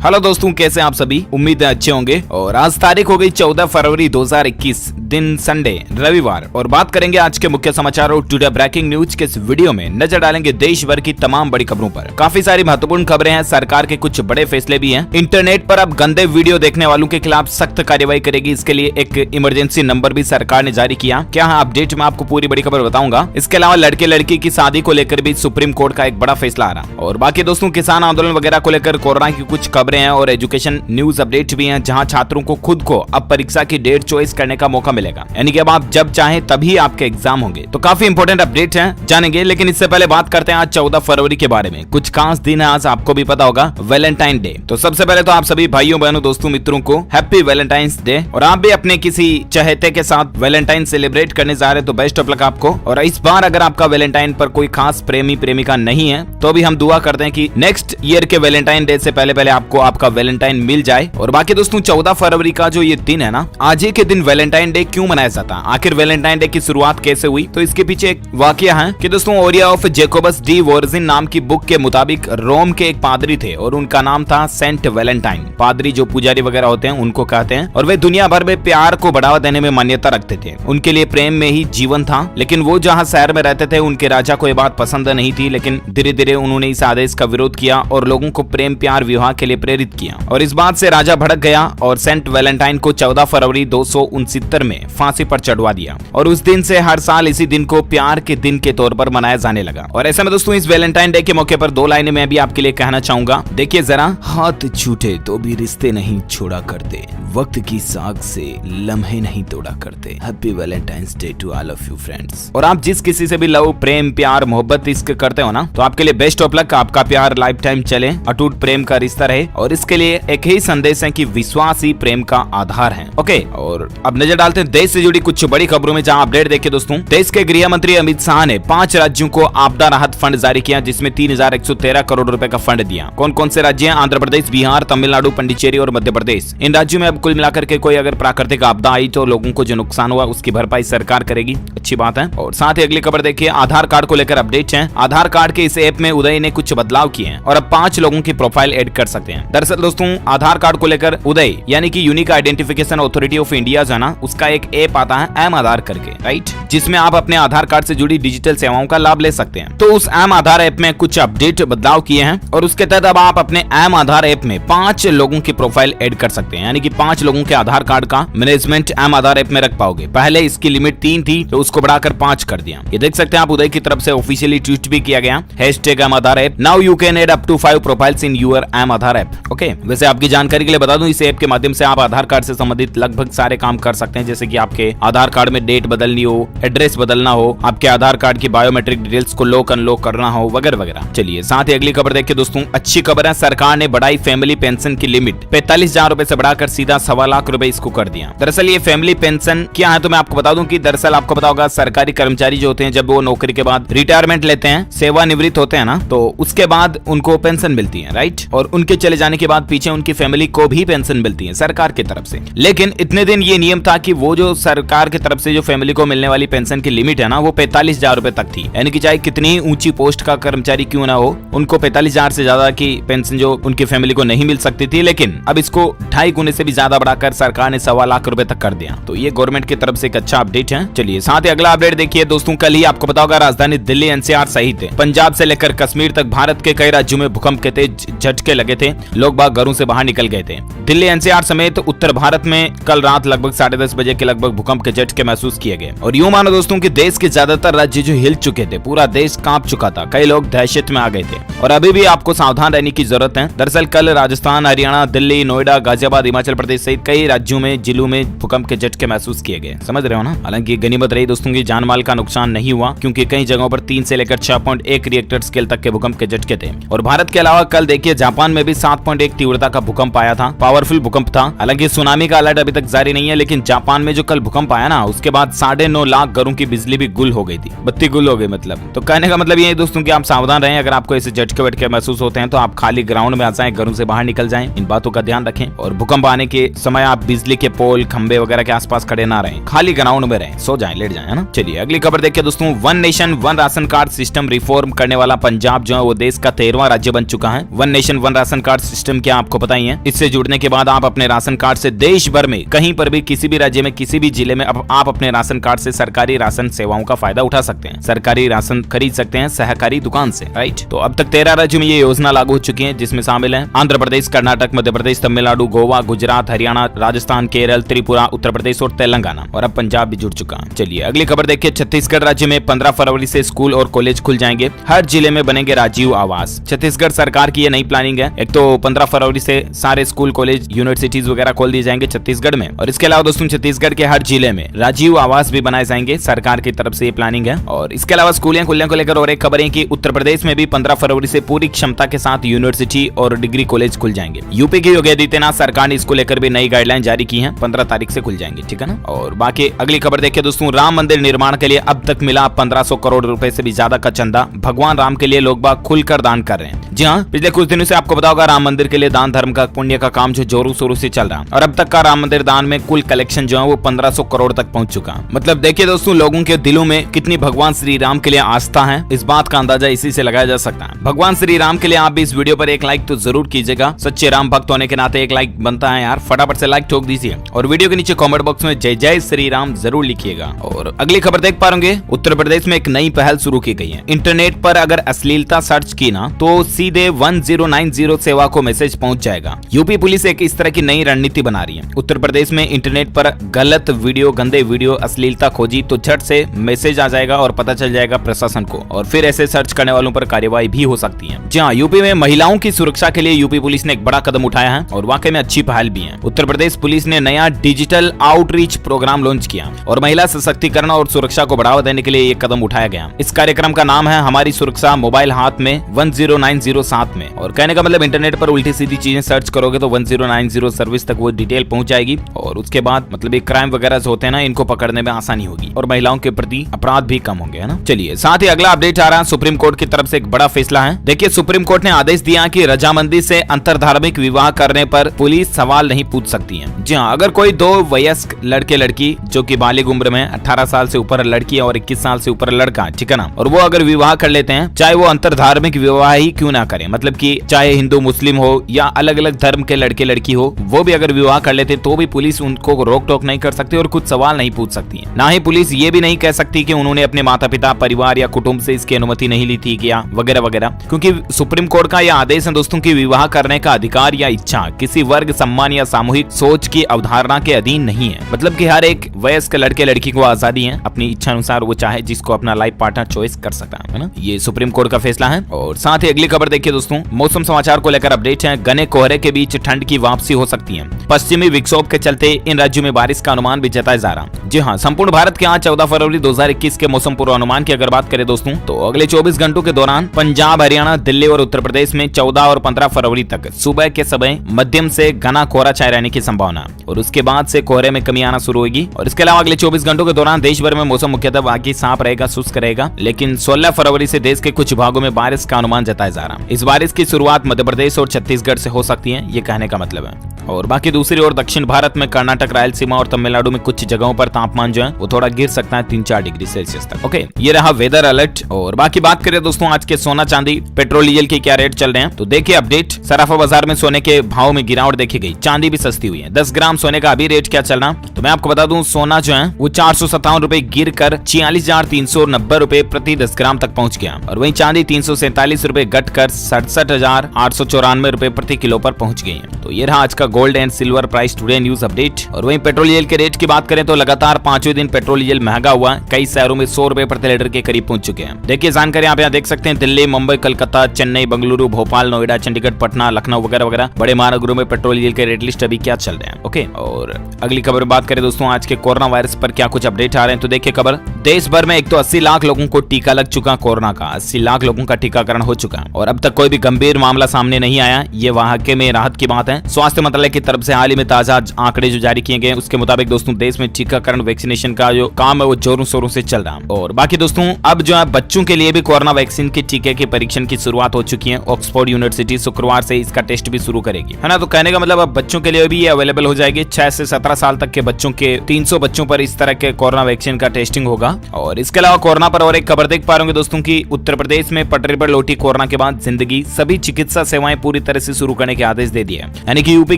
Hello दोस्तों, कैसे हैं आप सभी। उम्मीद है अच्छे होंगे। और आज तारीख हो गई 14 फरवरी 2021, दिन संडे रविवार। और बात करेंगे आज के मुख्य समाचार और टुडे ब्रेकिंग न्यूज के इस वीडियो में नजर डालेंगे देश भर की तमाम बड़ी खबरों पर। काफी सारी महत्वपूर्ण खबरें हैं, सरकार के कुछ बड़े फैसले भी हैं। इंटरनेट पर अब गंदे वीडियो देखने वालों के खिलाफ सख्त कार्रवाई करेगी। इसके लिए एक इमरजेंसी नंबर भी सरकार ने जारी किया। क्या है अपडेट, मैं आपको पूरी बड़ी खबर बताऊंगा। इसके अलावा लड़के लड़की की शादी को लेकर भी सुप्रीम कोर्ट का एक बड़ा फैसला आ रहा। और बाकी दोस्तों, किसान आंदोलन वगैरह को लेकर कोरोना की कुछ खबरें हैं और एजुकेशन न्यूज अपडेट भी हैं, जहां छात्रों को खुद को अब परीक्षा की डेट चॉइस करने का मौका मिलेगा। यानी कि अब आप जब चाहें तभी आपके एग्जाम होंगे। तो काफी इंपॉर्टेंट अपडेट हैं, जानेंगे। लेकिन इससे पहले बात करते हैं आज 14 फरवरी के बारे में। कुछ खास दिन है आज, आपको भी पता होगा, वैलेंटाइन डे। तो सबसे पहले तो आप सभी भाइयों बहनों दोस्तों मित्रों को हैप्पी वैलेंटाइंस डे। और आप भी अपने किसी चहेते के साथ वैलेंटाइन सेलिब्रेट करने जा रहे तो बेस्ट ऑफ लक आपको। और इस बार अगर आपका वैलेंटाइन पर कोई खास प्रेमी प्रेमिका नहीं है तो भी हम दुआ करते हैं कि नेक्स्ट ईयर के वैलेंटाइन डे से पहले आपको आपका वैलेंटाइन मिल जाए। और बाकी दोस्तों, 14 फरवरी का जो ये दिन है ना, आज ही के दिन वैलेंटाइन डे क्यों मनाया जाता है, आखिर वैलेंटाइन डे की शुरुआत कैसे हुई, तो इसके पीछे एक वाकया है कि दोस्तों ओरिया ऑफ जेकोबस डी वोर्जिन नाम की बुक के मुताबिक रोम के एक पादरी थे और उनका नाम था सेंट वैलेंटाइन। पादरी जो पुजारी वगैरह होते हैं उनको कहते हैं। और वे दुनिया भर में प्यार को बढ़ावा देने में मान्यता रखते थे। उनके लिए प्रेम में ही जीवन था। लेकिन वो जहाँ शहर में रहते थे उनके राजा को ये बात पसंद नहीं थी। लेकिन धीरे धीरे उन्होंने इस आदेश का विरोध किया और लोगों को प्रेम प्यार विवाह के लिए प्रेरित किया। और इस बात से राजा भड़क गया और सेंट वैलेंटाइन को 14 फरवरी 269 में फांसी पर चढ़वा दिया। और उस दिन से हर साल इसी दिन को प्यार के दिन के तौर पर मनाया जाने लगा। और ऐसे में दोस्तों, इस वैलेंटाइन डे के मौके पर 2 लाइनें मैं भी आपके लिए कहना चाहूंगा। देखिए जरा, हाथ छूटे तो भी रिश्ते नहीं छोड़ा करते, वक्त की साग से लम्हे नहीं तोड़ा करते। Happy valentine's day to all of you friends. और आप जिस किसी से भी लव प्रेम प्यार मोहब्बत इश्क करते हो ना, तो आपके लिए बेस्ट ऑफ लक। आपका प्यार लाइफ टाइम चले, अटूट प्रेम का रिश्ता रहे। और इसके लिए एक ही संदेश है कि विश्वास ही प्रेम का आधार है। ओके, और अब नजर डालते हैं देश से जुड़ी कुछ बड़ी खबरों में, जहां अपडेट देखिए दोस्तों। देश के गृह मंत्री अमित शाह ने 5 राज्यों को आपदा राहत फंड जारी किया, जिसमें 3113 करोड़ रुपए का फंड दिया। कौन कौन से राज्य हैं? आंध्र प्रदेश, बिहार, तमिलनाडु, पुडुचेरी और मध्य प्रदेश। इन राज्यों में अब कुल मिलाकर के कोई अगर प्राकृतिक आपदा आई तो लोगों को जो नुकसान हुआ उसकी भरपाई सरकार करेगी। अच्छी बात है। और साथ ही अगली खबर देखिए, आधार कार्ड को लेकर अपडेट है। आधार कार्ड के इस ऐप में उदय ने कुछ बदलाव किए हैं और अब 5 लोगों की प्रोफाइल ऐड कर सकते हैं। दरअसल दोस्तों, आधार कार्ड को लेकर उदय यानी कि unique identification authority of India जो है ना, उसका एक ऐप आता है एम आधार करके, राइट, जिसमें आप अपने आधार कार्ड से जुड़ी डिजिटल सेवाओं का लाभ ले सकते हैं। तो उस एम आधार ऐप में कुछ अपडेट बदलाव किए हैं और उसके तहत अब आप अपने एम आधार ऐप में 5 लोगों की प्रोफाइल ऐड कर सकते हैं। यानी कि 5 लोगों के आधार कार्ड का मैनेजमेंट एम आधार ऐप में रख पाओगे। पहले इसकी लिमिट 3 थी, तो उसको बढ़ाकर 5 कर दिया। ये देख सकते हैं आप, उदय की तरफ से ऑफिशियली ट्वीट भी किया गया, hashtag M Aadhaar app. Now you can add up to 5 profiles in your M Aadhaar app. Okay, वैसे आपकी जानकारी के लिए बता दूं, इस ऐप के माध्यम से आप आधार कार्ड से संबंधित लगभग सारे काम कर सकते हैं, जैसे कि आपके आधार कार्ड में डेट बदलनी हो, एड्रेस बदलना हो, आपके आधार कार्ड की बायोमेट्रिक डिटेल्स को लॉक अनलॉक करना हो, वगैरह वगैरह। चलिए साथ ही अगली खबर देखिए दोस्तों। अच्छी खबर है, सरकार ने बढ़ाई फैमिली पेंशन की लिमिट 45,000 रुपए से बढ़ाकर सीधा 1.25 लाख रुपए इसको कर दिया। दरअसल ये फैमिली पेंशन क्या है तो मैं आपको बता दूं कि दरअसल आपको पता होगा, सरकारी कर्मचारी जो होते हैं जब वो नौकरी के बाद रिटायरमेंट लेते हैं, सेवानिवृत्त होते हैं ना, तो उसके बाद उनको पेंशन मिलती है, राइट। और उनके चले जाने के बाद पीछे उनकी फैमिली को भी पेंशन मिलती है सरकार की तरफ से। लेकिन इतने दिन ये नियम था कि वो जो सरकार की तरफ से जो फैमिली को मिलने वाली पेंशन की लिमिट है ना, वो 45,000 रुपए तक थी। यानी कि चाहे कितनी ऊंची पोस्ट का कर्मचारी क्यों ना हो, उनको 45,000 से ज्यादा की पेंशन जो उनकी फैमिली को नहीं मिल सकती थी। लेकिन अब इसको 2.5 गुने से भी ज्यादा बढ़ाकर सरकार ने 1.25 लाख रुपए तक कर दिया। तो ये गवर्नमेंट की तरफ से एक अच्छा अपडेट है। चलिए साथ ही अगला अपडेट देखिए दोस्तों। कल ही आपको पता होगा, राजधानी दिल्ली एनसीआर सहित पंजाब से लेकर कश्मीर तक भारत के कई राज्यों में भूकंप के तेज झटके लगे थे। लोग बाग घरों से बाहर निकल गए थे। दिल्ली एनसीआर समेत उत्तर भारत में कल रात लगभग 10:30 बजे के लगभग भूकंप के झटके महसूस किए गए। और यूं मानो दोस्तों कि देश के ज्यादातर राज्य जो हिल चुके थे, पूरा देश कांप चुका था। कई लोग दहशत में आ गए थे और अभी भी आपको सावधान रहने की जरूरत है। दरअसल कल राजस्थान, हरियाणा, दिल्ली, नोएडा, गाजियाबाद, हिमाचल प्रदेश सहित कई राज्यों में जिलों में भूकंप के झटके महसूस किए गए। समझ रहे हो ना। हालांकि गनीमत रही दोस्तों की जान माल का नुकसान नहीं हुआ, क्योंकि कई जगहों पर 3 से लेकर 6.1 रिएक्टर स्केल तक के भूकंप के झटके थे। और भारत के अलावा कल देखिए जापान में भी 7.1 तीव्रता का भूकंप आया था। पावरफुल भूकंप था। हालांकि सुनामी का अलर्ट अभी तक जारी नहीं है, लेकिन जापान में जो कल भूकंप आया ना, उसके बाद 9.5 लाख घरों की बिजली भी गुल हो गई थी। बत्ती गुल हो गई मतलब। तो कहने का मतलब ये है दोस्तों कि आप सावधान रहें। अगर आपको ऐसे झटके वटके महसूस होते हैं तो आप खाली ग्राउंड में आ जाएं, घरों से बाहर निकल जाएं। इन बातों का ध्यान रखें। और भूकंप आने के समय आप बिजली के पोल खंबे वगैरह के आसपास खड़े ना रहें, खाली ग्राउंड में रहें, सो जाएं, लेट जाएं, है ना। चलिए अगली खबर देखिए दोस्तों। One nation one ration card system reform करने वाला पंजाब जो है वो देश का 13वां राज्य बन चुका है। One nation one ration card system क्या आपको पता ही है। इससे जुड़ने के बाद आप अपने राशन कार्ड से देश भर में कहीं पर भी, किसी भी राज्य में, किसी भी जिले में अब आप अपने राशन कार्ड से सरकारी राशन सेवाओं का फायदा उठा सकते हैं। सरकारी राशन खरीद सकते हैं सहकारी दुकान से, राइट। तो अब तक 13 राज्यों में ये योजना लागू हो चुकी है, जिसमें शामिल है आंध्र प्रदेश, कर्नाटक, मध्य प्रदेश, तमिलनाडु, गोवा, गुजरात, हरियाणा, राजस्थान, केरल, त्रिपुरा, उत्तर प्रदेश और तेलंगाना, और अब पंजाब भी जुड़ चुका है। चलिए अगली खबर देखिए। छत्तीसगढ़ राज्य में 15 फरवरी से स्कूल और कॉलेज खुल जाएंगे। हर जिले में बनेंगे राजीव आवास। छत्तीसगढ़ सरकार की ये नई प्लानिंग है। एक तो 15 फरवरी से सारे स्कूल, कॉलेज, यूनिवर्सिटीज वगैरह खोल दिए जाएंगे छत्तीसगढ़ में, और इसके अलावा दोस्तों छत्तीसगढ़ के हर जिले में राजीव आवास भी बनाए जाएंगे। सरकार की तरफ से ये प्लानिंग है। और इसके अलावा स्कूलें खुलने को लेकर और एक खबर है कि उत्तर प्रदेश में भी 15 फरवरी से पूरी क्षमता के साथ यूनिवर्सिटी और डिग्री कॉलेज खुल जाएंगे। यूपी की योगी आदित्यनाथ सरकार ने इसको लेकर भी नई गाइडलाइन जारी की है। 15 तारीख से खुल जाएंगे, ठीक है ना। और बाकी अगली खबर देखिए दोस्तों। राम मंदिर निर्माण के लिए अब तक मिला 1500 करोड़ रुपए से भी ज्यादा का चंदा। भगवान राम के लिए लोग बाग खुलकर दान कर रहे हैं। जी हाँ, पिछले कुछ दिनों से आपको पता होगा राम मंदिर के लिए दान धर्म का, पुण्य का काम जो जोरों शोरों से चल रहा है, और अब तक का राम मंदिर दान में कुल कलेक्शन जो है वो 1500 करोड़ तक पहुंच चुका है। मतलब देखिए दोस्तों, लोगों के दिलों में कितनी भगवान श्री राम के लिए आस्था है, इस बात का अंदाजा इसी से लगाया जा सकता है। भगवान श्री राम के लिए आप भी इस वीडियो पर एक लाइक तो जरूर कीजिएगा। सच्चे राम भक्त होने के नाते एक लाइक बनता है यार, फटाफट से लाइक ठोक दीजिए, और वीडियो के नीचे कमेंट बॉक्स में जय जय श्री राम जरूर लिखिएगा। और अगली खबर देख पा रहे होंगे, उत्तर प्रदेश में एक नई पहल शुरू की गई है। इंटरनेट पर अगर अश्लीलता सर्च की ना तो सीधे 1090 सेवा को मैसेज पहुंच जाएगा। यूपी पुलिस एक इस तरह की नई रणनीति बना रही है। उत्तर प्रदेश में इंटरनेट पर गलत वीडियो, गंदे वीडियो, अश्लीलता खोजी तो झट से मैसेज आ जाएगा और पता चल जाएगा प्रशासन को, और फिर ऐसे सर्च करने वालों पर कार्रवाई भी हो सकती है। जी हाँ, यूपी में महिलाओं की सुरक्षा के लिए यूपी पुलिस ने एक बड़ा कदम उठाया है, और वाकई में अच्छी पहल भी है। उत्तर प्रदेश पुलिस ने नया डिजिटल आउटरीच प्रोग्राम लॉन्च किया और महिला सशक्तिकरण और सुरक्षा को बढ़ावा देने के लिए ये कदम उठाया गया। इस कार्यक्रम का नाम है हमारी सुरक्षा मोबाइल हाथ में 1090 साथ में, और कहने का मतलब इंटरनेट पर उल्टी सीधी चीजें सर्च करोगे तो 1090 सर्विस तक वो डिटेल पहुंच जाएगी, और उसके बाद मतलब ये क्राइम वगैरह जो होते हैं ना, इनको पकड़ने में आसानी होगी और महिलाओं के प्रति अपराध भी कम होंगे, है ना। चलिए साथ ही अगला अपडेट आ रहा है, सुप्रीम कोर्ट की तरफ से एक बड़ा फैसला है। देखिए सुप्रीम कोर्ट ने आदेश दिया कि रजामंदी से अंतरधार्मिक विवाह करने पर पुलिस सवाल नहीं पूछ सकती है। जी हाँ, अगर कोई दो वयस्क लड़के लड़की जो कि बालिग उम्र में 18 साल से ऊपर लड़की और 21 साल से ऊपर लड़का, ठीक है ना, और वो अगर विवाह कर लेते हैं, चाहे वो अंतरधार्मिक विवाह ही क्यों ना करें, मतलब कि चाहे हिंदू मुस्लिम हो या अलग अलग धर्म के लड़के लड़की हो, वो भी अगर विवाह कर लेते तो भी पुलिस उनको रोक टोक नहीं कर सकती और कुछ सवाल नहीं पूछ सकती है। ना ही पुलिस ये भी नहीं कह सकती कि उन्होंने अपने माता पिता, परिवार या कुटुंब से इसकी अनुमति नहीं ली थी क्या वगैरह वगैरह, क्योंकि सुप्रीम कोर्ट का यह आदेश है दोस्तों कि विवाह करने का अधिकार या इच्छा किसी वर्ग, सम्मान या सामूहिक सोच की अवधारणा के अधीन नहीं है। मतलब कि हर एक वयस्क लड़के लड़की को आजादी है, अपनी इच्छा अनुसार वो चाहे जिसको अपना लाइफ पार्टनर चॉइस कर सकता है ना। ये सुप्रीम कोर्ट का फैसला है। और साथ ही अगली खबर देखिए दोस्तों, मौसम समाचार को लेकर अपडेट है। घने कोहरे के बीच ठंड की वापसी हो सकती है। पश्चिमी विक्षोभ के चलते इन राज्यों में बारिश का अनुमान भी जताया जा रहा है। जी हाँ, संपूर्ण भारत के आज 14 फरवरी 2021 के मौसम पूर्वानुमान की अगर बात करें दोस्तों, तो अगले 24 घंटों के दौरान पंजाब, हरियाणा, दिल्ली और उत्तर प्रदेश में 14 और 15 फरवरी तक सुबह के समय मध्यम से घना कोहरा छाए रहने की संभावना, और उसके बाद से कोहरे में कमी आना शुरू होगी। और इसके अलावा अगले 24 घंटों के दौरान देश भर में मौसम मुख्यतः बाकी साफ रहेगा, शुष्क रहेगा, लेकिन 16 फरवरी से देश के कुछ भागों में बारिश का अनुमान जताया जा रहा है। इस बारिश की शुरुआत मध्य प्रदेश और छत्तीसगढ़ से हो सकती है, ये कहने का मतलब है। और बाकी दूसरी ओर दक्षिण भारत में कर्नाटक, रायलसीमा और तमिलनाडु में कुछ जगहों पर तापमान जो है वो थोड़ा गिर सकता है 3-4 डिग्री सेल्सियस तक। ओके, ये रहा वेदर अलर्ट। और बाकी बात करें दोस्तों आज के सोना, चांदी, पेट्रोल, डीजल के क्या रेट चल रहे हैं, तो देखिए अपडेट। सराफा बाजार में सोने के भाव में गिरावट देखी गई, चांदी भी सस्ती हुई है। 10 ग्राम सोने का अभी रेट क्या चल रहा, तो मैं आपको बता दूं, सोना जो है वो 457 रुपए गिर कर 46,390 रुपए प्रति 10 ग्राम तक पहुंच गया, और वहीं चांदी 347 रुपए घट कर 67,894 रुपए प्रति किलो पर पहुंच गई है। तो ये रहा आज का gold and silver price today news update. और वहीं पेट्रोल डीजल के रेट की बात करें तो लगातार 5वें दिन पेट्रोल डीजल महंगा हुआ, कई शहरों में 100 रुपए प्रति लीटर के करीब पहुंच चुके हैं। देखिए जानकारी आप यहाँ देख सकते हैं, दिल्ली, मुंबई, कलकत्ता, चेन्नई, बेंगलुरु, भोपाल, नोएडा, चंडीगढ़, पटना, लखनऊ वगैरह वगैरह बड़े महानगरों में पेट्रोल डीजल के रेट लिस्ट अभी क्या चल रहे हैं। ओके, और अगली खबर बात करें दोस्तों आज के कोरोना वायरस पर क्या कुछ अपडेट आ रहे हैं, तो देखिए खबर, देश भर में एक तो 80 लाख लोगों को टीका लग चुका, कोरोना का 80 लाख लोगों का टीकाकरण हो चुका, और अब तक कोई भी गंभीर मामला सामने नहीं आया। ये वाकई में राहत की बात है। स्वास्थ्य मंत्रालय की तरफ से हाल ही में ताजा आंकड़े जो जारी किए गए, उसके मुताबिक दोस्तों देश में टीकाकरण वैक्सीनेशन का जो काम है वो जोरों शोरों से चल रहा है। और बाकी दोस्तों अब जो है बच्चों के लिए भी कोरोना वैक्सीन के टीके के परीक्षण की शुरुआत हो चुकी है। ऑक्सफोर्ड यूनिवर्सिटी शुक्रवार से इसका टेस्ट भी शुरू करेगी, है ना। तो कहने का मतलब अब बच्चों के लिए भी ये अवेलेबल हो जाएगी। 6 से 17 साल तक के बच्चों के 300 बच्चों पर इस तरह के कोरोना वैक्सीन का टेस्टिंग होगा। और इसके अलावा कोरोना पर और एक खबर देख पा रहे होंगे दोस्तों की उत्तर प्रदेश में पटरी पर लौटी कोरोना के बाद जिंदगी, सभी चिकित्सा सेवाएं पूरी तरह से शुरू करने के आदेश दे दिए। यानी कि यूपी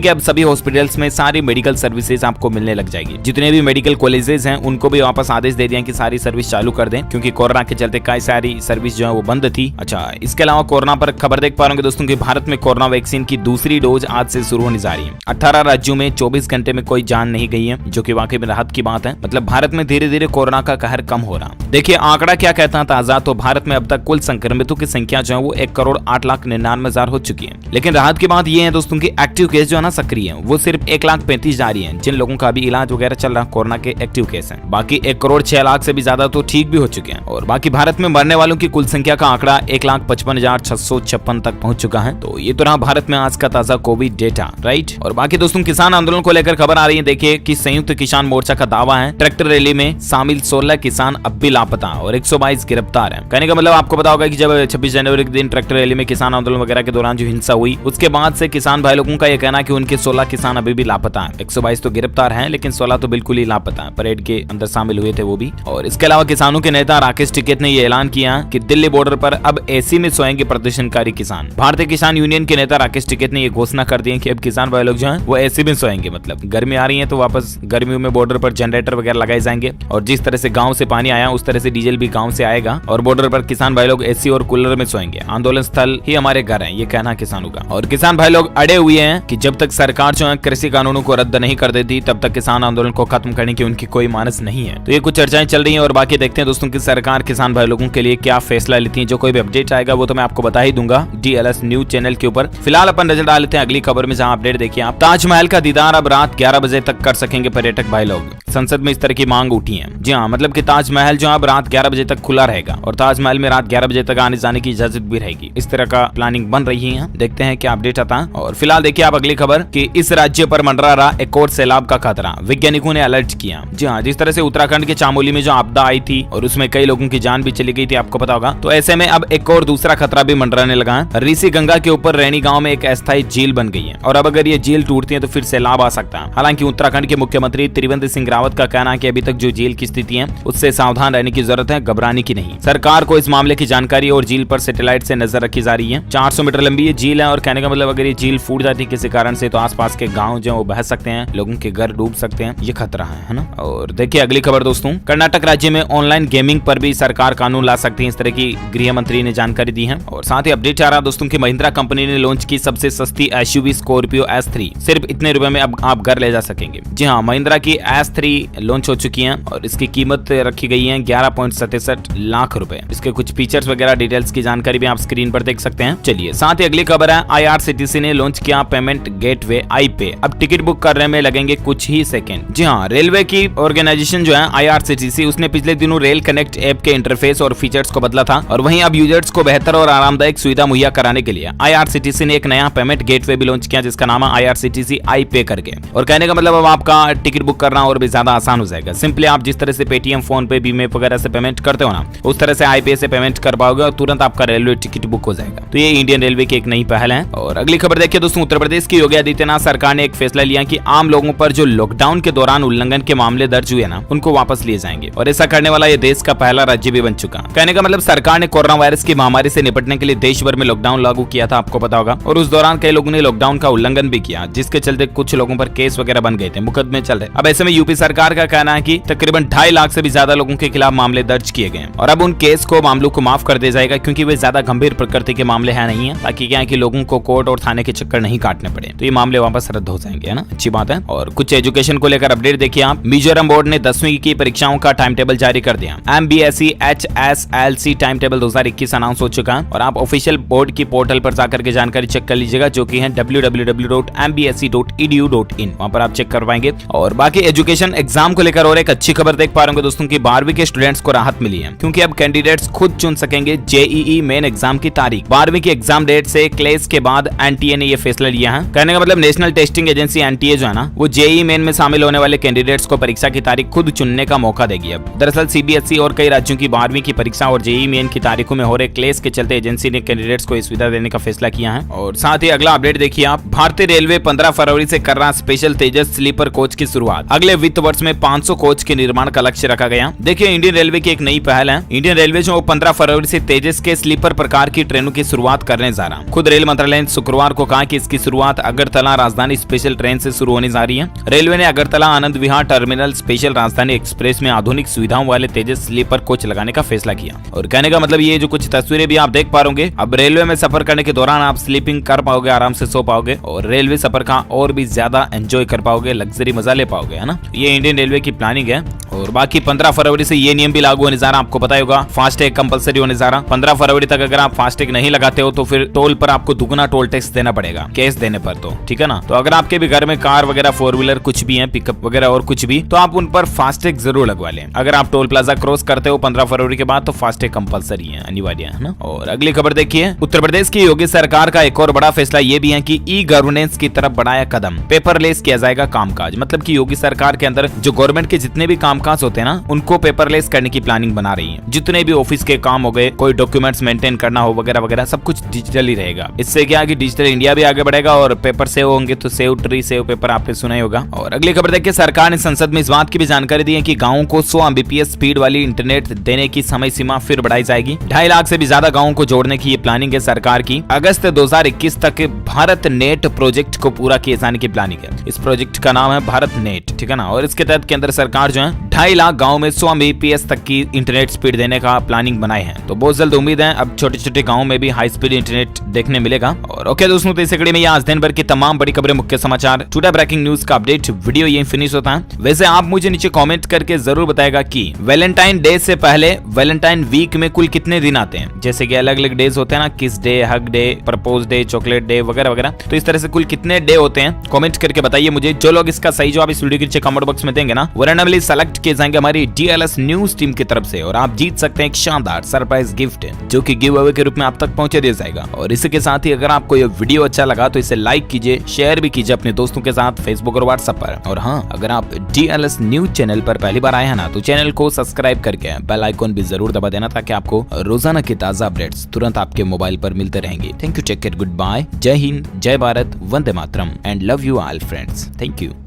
के अब सभी हॉस्पिटल्स में सारी मेडिकल सर्विसेज आपको मिलने लग जाएगी। जितने भी मेडिकल कॉलेजेस हैं उनको भी वापस आदेश दे दिया कि सारी सर्विस चालू कर दें, क्योंकि कोरोना के चलते कई सारी सर्विस जो है वो बंद थी। अच्छा, इसके अलावा कोरोना पर खबर देख पा रहे होंगे दोस्तों कि भारत में कोरोना वैक्सीन की दूसरी डोज आज से शुरू होने जा रही है। 18 राज्यों में 24 घंटे में कोई जान नहीं गई है, जो कि वाकई में राहत की बात है। मतलब भारत में धीरे धीरे कोरोना का कहर कम हो रहा। देखिए आंकड़ा क्या कहता है ताजा, तो भारत में अब तक कुल संक्रमितों की संख्या जो है वो 1,08,99,000 हो चुकी है। लेकिन राहत की बात यह है दोस्तों की एक्टिव केस जो है ना सक्रिय है वो सिर्फ 1,35,000 जा रही है, जिन लोगों का अभी इलाज वगैरह चल रहा कोरोना के एक्टिव केस हैं। बाकी 1,06,00,000 से भी ज्यादा तो ठीक भी हो चुके हैं। और बाकी भारत में मरने वालों की कुल संख्या का आंकड़ा 1,55,656 तक पहुंच चुका है। तो ये तो रहा भारत में आज का ताजा कोविड डेटा, राइट। और बाकी दोस्तों किसान आंदोलन को लेकर खबर आ रही है। देखिए कि संयुक्त किसान मोर्चा का दावा है ट्रैक्टर रैली में शामिल 16 किसान अब भी लापता और 122 गिरफ्तार हैं। कहने का मतलब आपको पता होगा कि जब 26 जनवरी के दिन ट्रैक्टर रैली में किसान आंदोलन वगैरह के दौरान जो हिंसा हुई, उसके बाद से किसान भाई लोगों का यह कहना है कि उनके 16 किसान अभी भी लापता हैं। 122 तो गिरफ्तार हैं, लेकिन 16 तो बिल्कुल ही लापता हैं। परेड के अंदर शामिल हुए थे वो भी। और इसके अलावा किसानों के नेता राकेश टिकैत ने यह ऐलान किया कि दिल्ली बॉर्डर पर अब एसी में सोएंगे प्रदर्शनकारी किसान। भारतीय किसान यूनियन के नेता राकेश टिकैत ने यह घोषणा कर दी है कि अब किसान भाई लोग जो है वो एसी में सोएंगे। मतलब गर्मी आ रही है तो वापस गर्मियों में बॉर्डर पर जनरेटर वगैरह लगाए जाएंगे, और जिस तरह से गांव से पानी आया उस तरह से डीजल भी गांव से आएगा, और बॉर्डर पर किसान भाई लोग एसी और कूलर में सोएंगे। आंदोलन स्थल ही हमारे घर है, ये कहना किसानों का। और किसान भाई लोग अड़े हुए हैं कि जब तक सरकार जो है कृषि कानूनों को रद्द नहीं कर देती तब तक किसान आंदोलन को खत्म करने की उनकी कोई मानस नहीं है। तो ये कुछ चर्चाएं चल रही हैं। और बाकी देखते हैं दोस्तों की सरकार किसान भाई लोगों के लिए क्या फैसला लेती है। जो कोई भी अपडेट आएगा वो तो मैं आपको बता ही दूंगा DLS न्यूज चैनल के ऊपर। फिलहाल अपन नजर डाल लेते हैं अगली खबर में, जहां अपडेट देखिए आप। ताजमहल का दीदार अब रात 11 बजे तक कर सकेंगे पर्यटक भाई लोग। संसद में इस तरह की मांग उठी है। जी हाँ, मतलब कि ताजमहल जो अब रात 11 बजे तक खुला रहेगा और ताजमहल में रात 11 बजे तक आने जाने की इजाजत भी रहेगी। इस तरह का प्लानिंग बन रही है। देखते हैं क्या अपडेट आता है। और फिलहाल देखिए आप अगली खबर कि इस राज्य पर मंडरा रहा एक और सैलाब का खतरा, वैज्ञानिकों ने अलर्ट किया। जी हाँ, जिस तरह से उत्तराखंड के चामोली में जो आपदा आई थी और उसमें कई लोगों की जान भी चली गई थी, आपको पता होगा, तो ऐसे में अब एक और दूसरा खतरा भी मंडराने लगा है। ऋषि गंगा के ऊपर रैनी गांव में एक अस्थायी झील बन गई है, और अब अगर ये झील टूटती है तो फिर सैलाब आ सकता है। हालांकि उत्तराखंड के मुख्यमंत्री त्रिवेंद्र सिंह रावत का कहना है कि अभी तक जो झील की स्थिति है उससे सावधान रहने की जरूरत है, घबराने की नहीं। सरकार को इस मामले की जानकारी और झील पर सैटेलाइट से नजर रखी जा रही है। 400 मीटर लंबी ये झील है, और कहने का मतलब अगर ये झील फूट जाती है किसी कारण से तो आसपास के गांव जो वो बह सकते हैं, लोगों के घर डूब सकते हैं, ये खतरा है ना। और देखिए अगली खबर दोस्तों, कर्नाटक राज्य में ऑनलाइन गेमिंग पर भी सरकार कानून ला सकती है, इस तरह की गृह मंत्री ने जानकारी दी है। और साथ ही अपडेट आ रहा दोस्तों की महिंद्रा कंपनी ने लॉन्च की सबसे सस्ती SUV स्कॉर्पियो S3, सिर्फ इतने रुपए में अब आप घर ले जा सकेंगे। जी हाँ, महिंद्रा की S3 लॉन्च हो चुकी है और इसकी कीमत रखी गई है 11.67 लाख रुपए। इसके कुछ फीचर्स वगैरह डिटेल्स की जानकारी भी आप स्क्रीन पर देख सकते हैं। चलिए साथ ही अगली खबर है, IRCTC ने लॉन्च किया पेमेंट गेटवे iPay। अब टिकट बुक करने में लगेंगे कुछ ही सेकंड। जी हाँ, रेलवे की ऑर्गेनाइजेशन जो है IRCTC, उसने पिछले दिनों रेल कनेक्ट ऐप के इंटरफेस और फीचर्स को बदला था, और वहीं अब यूजर्स को बेहतर और आरामदायक सुविधा मुहैया कराने के लिए IRCTC ने एक नया पेमेंट गेटवे भी लॉन्च किया, जिसका नाम है IRCTC iPay करके। और कहने का मतलब अब आपका टिकट बुक करना और भी ज्यादा आसान हो जाएगा। सिंपली आप जिस तरह से पेटीएम, फोन पे, बीमे वगैरह से पेमेंट करते हो ना, उस तरह से iPay से पेमेंट कर पाओगे और तुरंत आपका रेलवे टिकट बुक हो जाएगा। तो ये इंडियन रेलवे की एक नई पहल है। और अगली खबर देखिए दोस्तों, उत्तर प्रदेश की योगी आदित्यनाथ सरकार ने एक फैसला लिया कि आम लोगों पर जो लॉकडाउन के दौरान उल्लंघन के मामले दर्ज हुए ना, उनको वापस लिए जाएंगे। और ऐसा करने वाला ये देश का पहला राज्य भी बन चुका। कहने का मतलब सरकार ने कोरोना वायरस की महामारी से निपटने के लिए देश भर में लॉकडाउन लागू किया था, आपको पता होगा। और उस दौरान कई लोगों ने लॉकडाउन का उल्लंघन भी किया, जिसके चलते कुछ लोगों पर केस वगैरह बन गए थे, मुकदमे चल रहे। अब ऐसे में यूपी सरकार का कहना है कि तकरीबन 2.5 लाख से भी ज्यादा लोगों के खिलाफ मामले दर्ज किए गए, और अब उन केस को, मामलों को माफ कर दिया जाएगा, क्योंकि वे ज्यादा गंभीर प्रकृति के मामले हैं नहीं है, ताकि क्या है कि लोगों को कोर्ट और थाने के चक्कर नहीं काटने पड़े। तो ये मामले वापस रद्द हो जाएंगे, है ना, अच्छी बात है। और कुछ एजुकेशन को लेकर अपडेट देखिए आप। मिजोरम बोर्ड ने 10वीं की परीक्षाओं का टाइम टेबल जारी कर दिया। MBSE HSLC time table 2021 announce हो चुका है, और आप ऑफिशियल बोर्ड की पोर्टल पर जाकर के जानकारी चेक कर लीजिएगा, जो कि है www.mbse.edu.in। वहां पर आप चेक कर पाएंगे। और बाकी एजुकेशन एग्जाम को लेकर और एक अच्छी खबर देख पा रहे होंगे दोस्तों की 12वीं के स्टूडेंट्स को राहत मिली है, क्योंकि अब कैंडिडेट्स खुद चुन सकेंगे JEE मेन एग्जाम की तारीख। 12वीं की एग्जाम डेट से क्लेस के बाद NTA ने यह फैसला लिया है। कहने का मतलब नेशनल टेस्टिंग एजेंसी NTA जो है ना, वो JEE मेन में शामिल होने वाले कैंडिडेट्स को परीक्षा की तारीख खुद चुनने का मौका देगी। अब दरअसल CBSE और कई राज्यों की 12वीं की परीक्षा और JEE मेन की तारीखों में हो रहे क्लेस के चलते एजेंसी ने कैंडिडेट्स को सुविधा देने का फैसला किया है। और साथ ही अगला अपडेट देखिए आप। भारतीय रेलवे 15 फरवरी से कर रहा स्पेशल तेजस स्लीपर कोच की शुरुआत। अगले वित्त वर्ष में 500 कोच के निर्माण का लक्ष्य रखा गया। देखिए इंडियन रेलवे की एक नई पहल है। इंडियन रेलवे जो 15 फरवरी से तेजस के स्लीपर प्रकार की ट्रेनों की शुरुआत करने जा रहा। खुद रेल मंत्रालय ने शुक्रवार को कहा कि इसकी शुरुआत अगरतला राजधानी स्पेशल ट्रेन से शुरू होने जा रही है। रेलवे ने अगरतला आनंद विहार टर्मिनल स्पेशल राजधानी एक्सप्रेस में आधुनिक सुविधाओं वाले तेजस स्लीपर कोच लगाने का फैसला किया। और कहने का मतलब ये जो कुछ तस्वीरें भी आप देख पा रहे, अब रेलवे में सफर करने के दौरान आप स्लीपिंग कर पाओगे, आराम से सो पाओगे और रेलवे सफर का और भी ज्यादा एंजॉय कर पाओगे, लग्जरी मजा ले पाओगे, है ना। ये इंडियन रेलवे की प्लानिंग है। और बाकी 15 फरवरी से ये नियम भी लागू होने जा रहा है। आपको पता होगा फास्टैग कंपलसरी होने जा रहा। 15 फरवरी तक अगर आप फास्टैग नहीं लगाते हो तो फिर टोल पर आपको दुगना टोल टैक्स देना पड़ेगा, कैश देने पर, तो ठीक है ना। तो अगर आपके भी घर में कार वगैरह, फोर व्हीलर कुछ भी है, पिकअप वगैरह और कुछ भी, तो आप उन पर फास्टैग जरूर लगवा लें। अगर आप टोल प्लाजा क्रॉस करते हो 15 फरवरी के बाद तो फास्टैग कंपलसरी है, अनिवार्य है ना। और अगली खबर देखिए, उत्तर प्रदेश की योगी सरकार का एक और बड़ा फैसला ये भी है कि ई गवर्नेंस की तरफ बढ़ाया कदम, पेपरलेस किया जाएगा कामकाज। मतलब कि योगी सरकार के अंदर जो गवर्नमेंट के जितने भी कामकाज होते हैं ना, उनको पेपरलेस करने की प्लानिंग बना रही है। जितने भी ऑफिस के काम हो गए, कोई डॉक्यूमेंट्स मेंटेन करना हो वगैरह वगैरह, सब कुछ डिजिटल ही रहेगा। इससे क्या है कि डिजिटल इंडिया भी आगे बढ़ेगा और पेपर सेव होंगे तो सेव ट्री सेव पेपर आपने सुना ही होगा। और अगली खबर देखिए, सरकार ने संसद में इस बात की भी जानकारी दी है कि गाँवों को 100 Mbps स्पीड वाली इंटरनेट देने की समय सीमा फिर बढ़ाई जाएगी। 2.5 लाख से भी ज्यादा गाँवों को जोड़ने की ये प्लानिंग है सरकार की। अगस्त 2021 तक भारत नेट प्रोजेक्ट को पूरा किए जाने की प्लानिंग है। इस प्रोजेक्ट का नाम है भारत नेट, ठीक है ना। और इसके तहत के अंदर सरकार जो है 2.5 लाख गाँव में 100 Mbps तक की इंटरनेट स्पीड देने का प्लानिंग बनाए हैं। तो बहुत जल्द उम्मीद है अब छोटे छोटे गाँव में भी हाई स्पीड इंटरनेट देखने मिलेगा। और ओके दोस्तों, तो इस कड़ी में आज दिन भर की तमाम बड़ी खबरें, मुख्य समाचार, टुडे ब्रेकिंग न्यूज का अपडेट वीडियो ये फिनिश होता है। वैसे आप मुझे नीचे कमेंट करके जरूर बताएगा कि वैलेंटाइन डे से पहले वैलेंटाइन वीक में कुल कितने दिन आते हैं। जैसे कि अलग अलग डेज होते हैं ना, किस day, hug day, propose day, chocolate day वगैरह वगैरह। तो इस तरह से कुल कितने डे होते हैं कमेंट करके बताइए मुझे। जो लोग इसका सही जवाब इस वीडियो के नीचे कमेंट बॉक्स में देंगे ना, वो रैंडमली सेलेक्ट किए जाएंगे हमारी DLS न्यूज टीम की तरफ से। और आप जीत सकते हैं एक शानदार सरप्राइज गिफ्ट जो कि गिव अवे के रूप में आप तक पहुंचा दिया जाएगा। और इसी के साथ ही अगर आपको ये वीडियो अच्छा लगा तो इसे लाइक कीजिए, शेयर भी कीजिए अपने दोस्तों के साथ फेसबुक और व्हाट्सएप पर। और हाँ, अगर आप DLS न्यूज चैनल पर पहली बार आए हैं ना, तो चैनल को सब्सक्राइब करके बेल आइकॉन भी जरूर दबा देना ताकि आपको रोजाना की ताजा अपडेट्स तुरंत आपके मोबाइल पर मिलते रहेंगे। Thank you, take care, good bye, जय हिंद, जय भारत, वंदे मातरम and love you all friends. Thank you.